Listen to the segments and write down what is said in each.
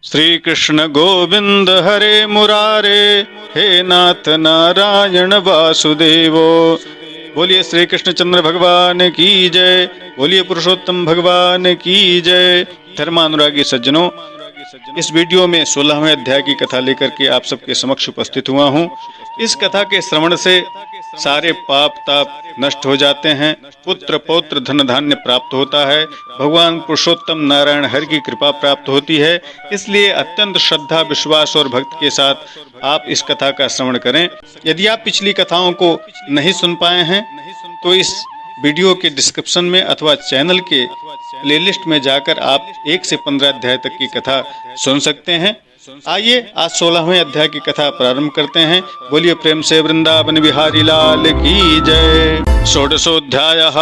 श्री कृष्ण गोविंद हरे मुरारे, हे नाथ नारायण वासुदेवो। बोलिए श्री कृष्णचंद्र भगवान की जय, बोलिए पुरुषोत्तम भगवान की जय। धर्मानुरागी सज्जनों, इस वीडियो में 16वें अध्याय की कथा लेकर के आप सबके समक्ष उपस्थित हुआ हूँ। इस कथा के श्रवण से सारे पाप ताप नष्ट हो जाते हैं, पुत्र पौत्र धन धान्य प्राप्त होता है, भगवान पुरुषोत्तम नारायण हरि की कृपा प्राप्त होती है। इसलिए अत्यंत श्रद्धा, विश्वास और भक्ति के साथ आप इस कथा का श्रवण करें। यदि आप पिछली कथाओं को नहीं सुन पाए हैं तो इस वीडियो के डिस्क्रिप्शन में अथवा चैनल के प्लेलिस्ट में जाकर आप 1 से 15 अध्याय तक की कथा सुन सकते हैं। आइए आज 16वें अध्याय की कथा प्रारंभ करते हैं। बोलिए प्रेम से वृंदावन बिहारी लाल की जय। षोडशोऽध्यायः।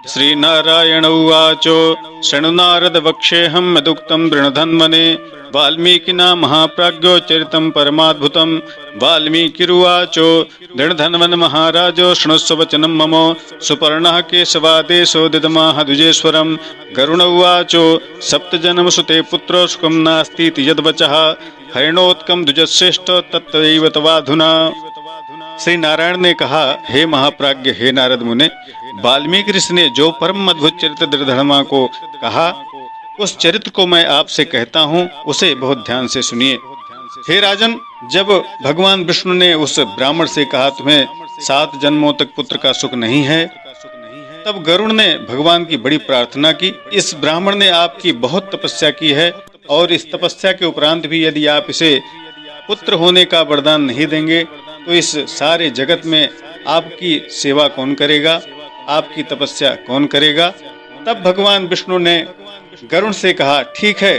श्री नारायण उवाचो शृणु नारद वक्ष्येऽहं यदुक्तं वृणधन्वने, वाल्मीकिना महाप्राज्ञो चरितं परमाद्भुतं। वाल्मीकिरुवाचो दृढधन्वन महाराजो शृणुस्व वचनं मम, सुपर्णः केशवादेशो दिदमाह द्विजेश्वरम्। गरुण उवाचो सप्तजन्मसुते पुत्रो सुखं नास्तीति यद्वचः, हरिणोत्कं द्विजश्रेष्ठ तत्त्वैव तवाधुना। श्री नारायण ने कहा, हे महाप्राज्ञ, हे नारद मुने, वाल्मीकि ऋषि ने जो परम अद्भुत चरित्र दृढ़धर्मा को कहा, उस चरित्र को मैं आपसे कहता हूँ, उसे बहुत ध्यान से सुनिए। हे राजन, जब भगवान विष्णु ने उस ब्राह्मण से कहा तुम्हें 7 जन्मों तक पुत्र का सुख नहीं है, तब गरुड़ ने भगवान की बड़ी प्रार्थना की। इस ब्राह्मण ने आपकी बहुत तपस्या की है और इस तपस्या के उपरांत भी यदि आप इसे पुत्र होने का वरदान नहीं देंगे तो इस सारे जगत में आपकी सेवा कौन करेगा, आपकी तपस्या कौन करेगा। तब भगवान विष्णु ने गरुड़ से कहा, ठीक है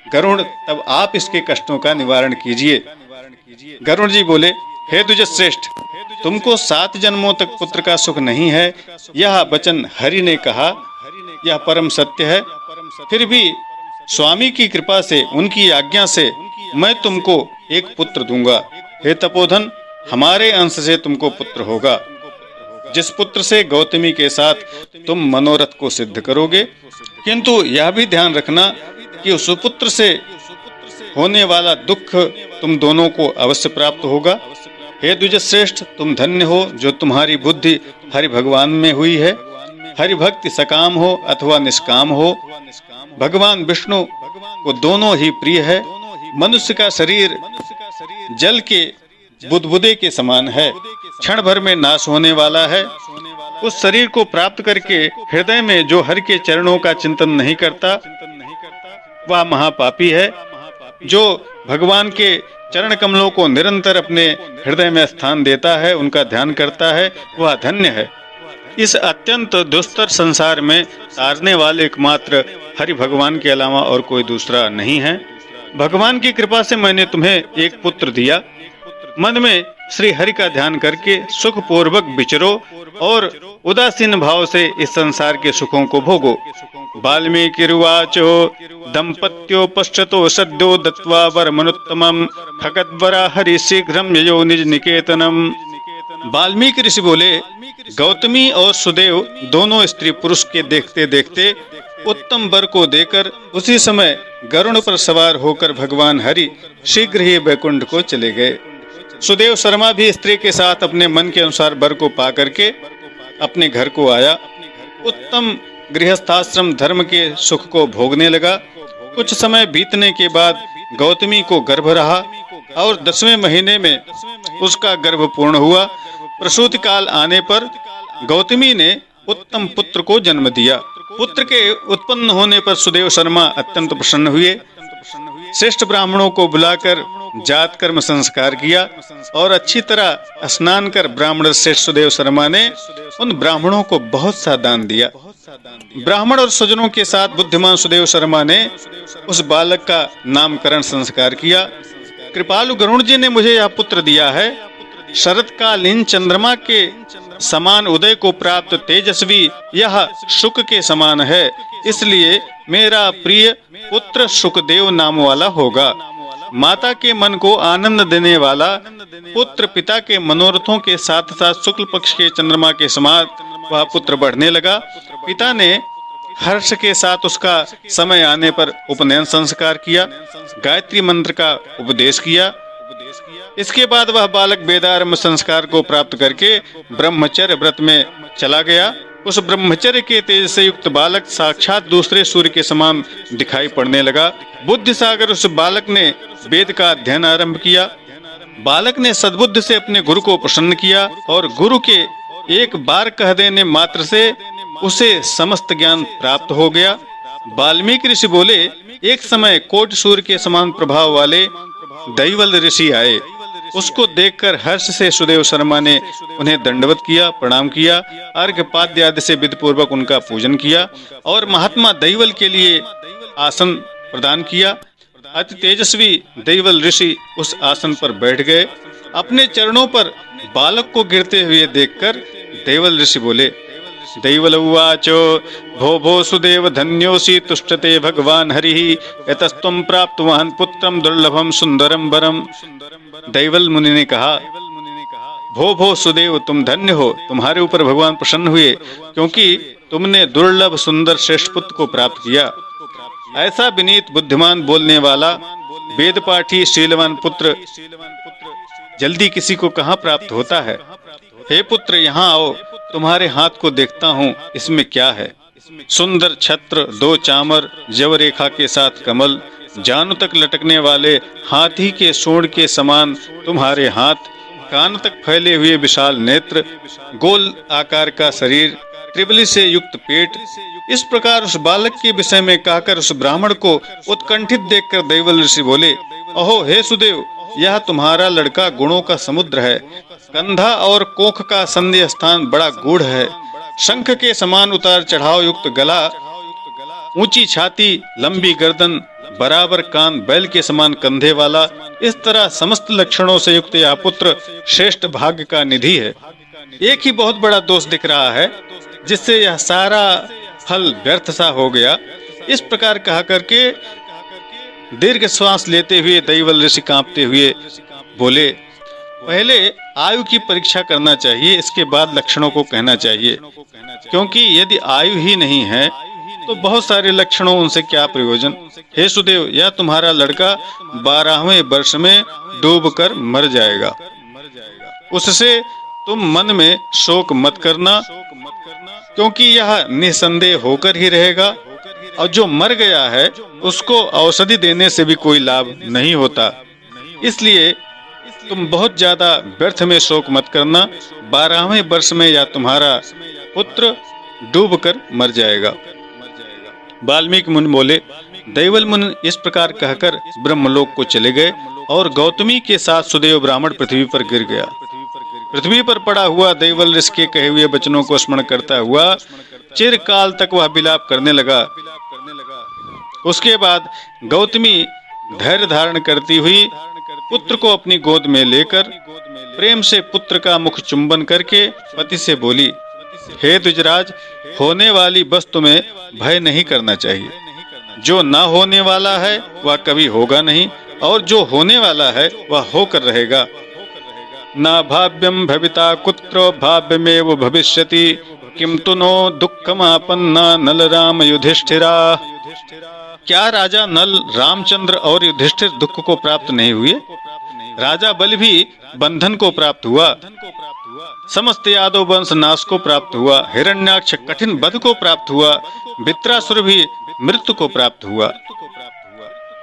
गरुड़, तब आप इसके कष्टों का निवारण कीजिए। गरुड़ जी बोले, हे द्विजश्रेष्ठ, तुमको 7 जन्मों तक पुत्र का सुख नहीं है, यह वचन हरि ने कहा, यह परम सत्य है। फिर भी स्वामी की कृपा से, उनकी आज्ञा से मैं तुमको एक पुत्र दूंगा। हे तपोधन, हमारे अंश से तुमको पुत्र होगा, जिस पुत्र से गौतमी के साथ तुम मनोरथ को सिद्ध करोगे। किंतु यह भी ध्यान रखना कि उस पुत्र से होने वाला दुख तुम दोनों को अवश्य प्राप्त होगा। हे द्विजश्रेष्ठ, तुम धन्य हो जो तुम्हारी बुद्धि हरि भगवान में हुई है। हरि भक्ति सकाम हो अथवा निष्काम हो, भगवान विष्णु को दोनों ही प्रिय है। मनुष्य का शरीर जल के बुदबुदे के समान है, क्षण भर में नाश होने वाला है। उस शरीर को प्राप्त करके हृदय में जो हरि के चरणों का चिंतन नहीं करता, वह महापापी है। जो भगवान के चरण कमलों को निरंतर अपने हृदय में स्थान देता है, उनका ध्यान करता है, वह धन्य है। इस अत्यंत दुस्तर संसार में तारने वाले एकमात्र हरि भगवान के अलावा और कोई दूसरा नहीं है। भगवान की कृपा से मैंने तुम्हें एक पुत्र दिया। मन में श्री हरि का ध्यान करके सुख पूर्वक विचरो और उदासीन भाव से इस संसार के सुखों को भोगो। वाल्मीकिरुवाचो दंपत्यो पश्चतो सद्यो दत्वा वरमनुत्तमं, खगद्वरा हरि शीघ्रं ययो निज निकेतनम। वाल्मीकि ऋषि बोले, गौतमी और सुदेव दोनों स्त्री पुरुष के देखते देखते उत्तम वर को देकर उसी समय गरुड़ पर सवार होकर भगवान हरि शीघ्र ही वैकुंठ को चले गए। सुदेव शर्मा भी स्त्री के साथ अपने मन के अनुसार वर को पा करके अपने घर को आया। उत्तम गृहस्थाश्रम धर्म के सुख को भोगने लगा। कुछ समय बीतने के बाद गौतमी को गर्भ रहा और 10वें महीने में उसका गर्भ पूर्ण हुआ। प्रसूति काल आने पर गौतमी ने उत्तम पुत्र को जन्म दिया। पुत्र के उत्पन्न होने पर सुदेव शर्मा अत्यंत प्रसन्न हुए। श्रेष्ठ ब्राह्मणों को बुलाकर जात कर्म संस्कार किया और अच्छी तरह स्नान कर ब्राह्मण श्रेष्ठ सुदेव शर्मा ने उन ब्राह्मणों को बहुत सा दान दिया। ब्राह्मण और स्वजनों के साथ बुद्धिमान सुदेव शर्मा ने उस बालक का नामकरण संस्कार किया। कृपालु गरुड़ जी ने मुझे यह पुत्र दिया है। शरतकालीन चंद्रमा के समान उदय को प्राप्त तेजस्वी यह शुक के समान है, इसलिए मेरा प्रिय पुत्र शुकदेव नाम वाला होगा। माता के मन को आनंद देने वाला पुत्र पिता के मनोरथों के साथ साथ शुक्ल पक्ष के चंद्रमा के समान वह पुत्र बढ़ने लगा। पिता ने हर्ष के साथ उसका समय आने पर उपनयन संस्कार किया, गायत्री मंत्र का उपदेश किया। इसके बाद वह बालक वेदारंभ संस्कार को प्राप्त करके ब्रह्मचर्य व्रत में चला गया। उस ब्रह्मचर्य के तेज से युक्त बालक साक्षात दूसरे सूर्य के समान दिखाई पड़ने लगा। बुद्धि सागर उस बालक ने वेद का अध्ययन आरंभ किया। बालक ने सद्बुद्धि से अपने गुरु को प्रसन्न किया और गुरु के एक बार कह देने मात्र से उसे समस्त ज्ञान प्राप्त हो गया। वाल्मीकि ऋषि बोले, एक समय कोटि सूर्य के समान प्रभाव वाले दैवल ऋषि आए। उसको देखकर हर्ष से सुदेव शर्मा ने उन्हें दंडवत किया, प्रणाम किया, अर्घ्य पाद्य आदि से विधि पूर्वक उनका पूजन किया और महात्मा दैवल के लिए आसन प्रदान किया। अति तेजस्वी दैवल ऋषि उस आसन पर बैठ गए। अपने चरणों पर बालक को गिरते हुए देखकर दैवल ऋषि बोले, दैवल उवाचो भो भो सुदेव धन्योसी तुष्टते भगवान हरिः यतस्त्वं प्राप्तवान् पुत्रं दुर्लभम सुंदरम वरम। दैवल मुनि ने कहा, भो भो सुदेव, तुम धन्य हो, तुम्हारे ऊपर भगवान प्रसन्न हुए क्योंकि तुमने दुर्लभ सुंदर श्रेष्ठ पुत्र को प्राप्त किया। ऐसा विनीत बुद्धिमान बोलने वाला वेद पाठी शीलवान पुत्र जल्दी किसी को कहाँ प्राप्त होता है। हे पुत्र, यहाँ आओ, तुम्हारे हाथ को देखता हूँ, इसमें क्या है। सुंदर छत्र, 2 चामर, जव रेखा के साथ कमल, जानु तक लटकने वाले हाथी के सूंड के समान तुम्हारे हाथ, कान तक फैले हुए विशाल नेत्र, गोल आकार का शरीर, त्रिबली से युक्त पेट। इस प्रकार उस बालक के विषय में कहकर उस ब्राह्मण को उत्कंठित देखकर दैवल ऋषि बोले, अहो हे सुदेव, यह तुम्हारा लड़का गुणों का समुद्र है। कंधा और कोख का संदेह स्थान बड़ा गूढ़ है। शंख के समान उतार चढ़ाव युक्त गला, ऊंची छाती, लंबी गर्दन, बराबर कान, बैल के समान कंधे वाला, इस तरह समस्त लक्षणों से युक्त यह पुत्र श्रेष्ठ भाग्य का निधि है। एक ही बहुत बड़ा दोष दिख रहा है जिससे यह सारा फल व्यर्थ सा हो गया। इस प्रकार कहा करके दीर्घ श्वास लेते हुए दैवल ऋषि कांपते हुए बोले, पहले आयु की परीक्षा करना चाहिए, इसके बाद लक्षणों को कहना चाहिए, क्योंकि यदि आयु ही नहीं है तो बहुत सारे लक्षणों, उनसे क्या प्रयोजन। हे सुदेव, यह तुम्हारा लड़का 12वें वर्ष में डूबकर मर जाएगा। उससे तुम मन में शोक मत करना, क्योंकि यह निसंदेह होकर ही रहेगा, और जो मर गया है उसको औषधि देने से भी कोई लाभ नहीं होता। इसलिए तुम बहुत ज्यादा व्यर्थ में शोक मत करना। 12वें वर्ष में या तुम्हारा पुत्र डूबकर मर जाएगा। वाल्मीकि मुनि बोले, दैवल मुनि इस प्रकार कहकर ब्रह्मलोक को चले गए और गौतमी के साथ सुदेव ब्राह्मण पृथ्वी पर गिर गया। पृथ्वी पर पड़ा हुआ दैवल ऋषि के कहे हुए वचनों को स्मरण करता हुआ चिरकाल तक वह विलाप करने लगा। उसके बाद गौतमी धैर्य धारण करती हुई पुत्र को अपनी गोद में लेकर प्रेम से पुत्र का मुख चुंबन करके पति से बोली, हे द्विजराज, होने वाली वस्तु में भय नहीं करना चाहिए। जो ना होने वाला है वह कभी होगा नहीं, और जो होने वाला है वह होकर रहेगा। ना भाव्यम भविता कुत्रो भाव्यमेव भविष्यति, किंतु नो दुःखमापन्ना नल राम युधिष्ठिरा। क्या राजा नल, रामचंद्र और युधिष्ठिर दुख को प्राप्त नहीं हुए? राजा बलि भी बंधन को प्राप्त हुआ, समस्त यादव वंश नाश को प्राप्त हुआ, हिरण्याक्ष कठिन वध को प्राप्त हुआ, वृत्रासुर भी मृत्यु को प्राप्त हुआ,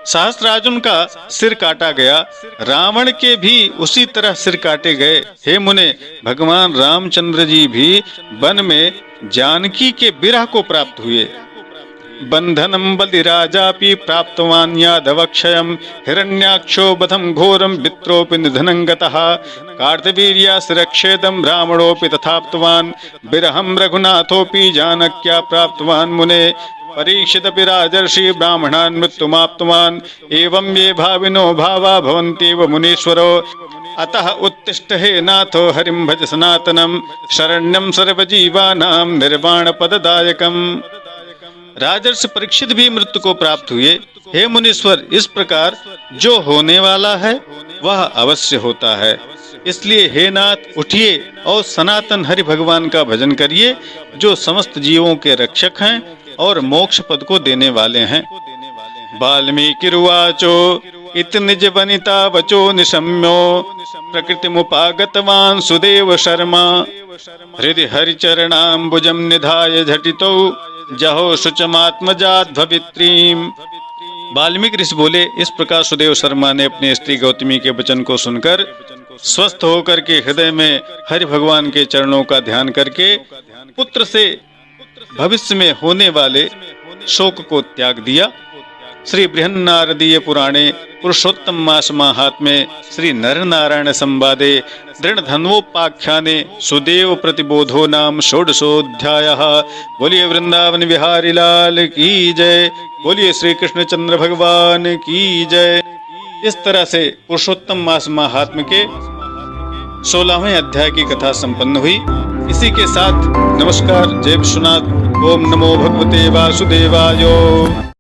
सहस्त्रार्जुन का सिर काटा गया, रावण के भी उसी तरह सिर काटे गए। हे मुने, भगवान रामचंद्र जी भी वन में जानकी के विरह को प्राप्त हुए। बंधनम बलिराजापि प्राप्तवान् यादवक्षयम्, हिरण्याक्षो वधं घोरं वित्रोऽपि निधनं गतः, कार्तवीर्यासुरक्षेदं रावणोऽपि तथाप्तवान्, विरहं रघुनाथोऽपि जानक्या प्राप्तवान् मुने, परीक्षितपि राजर्षि ब्राह्मणान् मृत्युमाप्तवान्, एवं ये भाविनो भावा भवन्त्येव मुनीश्वरो, अतः उत्तिष्ठ हे नाथो हरिं भज सनातनं, शरण्यं सर्वजीवानां निर्वाणपददायकम्। राजर्षि परीक्षित भी मृत्यु को प्राप्त हुए। हे मुनीश्वर, इस प्रकार जो होने वाला है वह अवश्य होता है। इसलिए हे नाथ, उठिए और सनातन हरि भगवान का भजन करिए, जो समस्त जीवों के रक्षक हैं और मोक्ष पद को देने वाले हैं। वाल्मीकि रुवाचो इत निज वनिता वचो निशम्यो प्रकृतिमुपागतवान् सुदेव शर्मा हृदि हरिचरणाम्बुजं निधाय झटितो जहो शुचमात्मजाध्ववित्रीम्। वाल्मीकि ऋषि बोले, इस प्रकार सुदेव शर्मा ने अपनी स्त्री गौतमी के वचन को सुनकर स्वस्थ होकर के हृदय में हरि भगवान के चरणों का ध्यान करके पुत्र से भविष्य में होने वाले शोक को त्याग दिया। श्री बृहन्नारदीय पुराणे पुरुषोत्तम मास माहात्म्ये श्री नर नारायण संवादे दृढ़ धन्वोपाख्याने सुदेव प्रतिबोधो नाम षोडशोऽध्यायः। बोलिए वृंदावन बिहारी लाल की जय। बोलिए श्री कृष्ण चंद्र भगवान की जय। इस तरह से पुरुषोत्तम मास महात्म्य के 16वें अध्याय की कथा संपन्न हुई। इसी के साथ नमस्कार, जय विश्वनाथ। ओम नमो भगवते वासुदेवाय।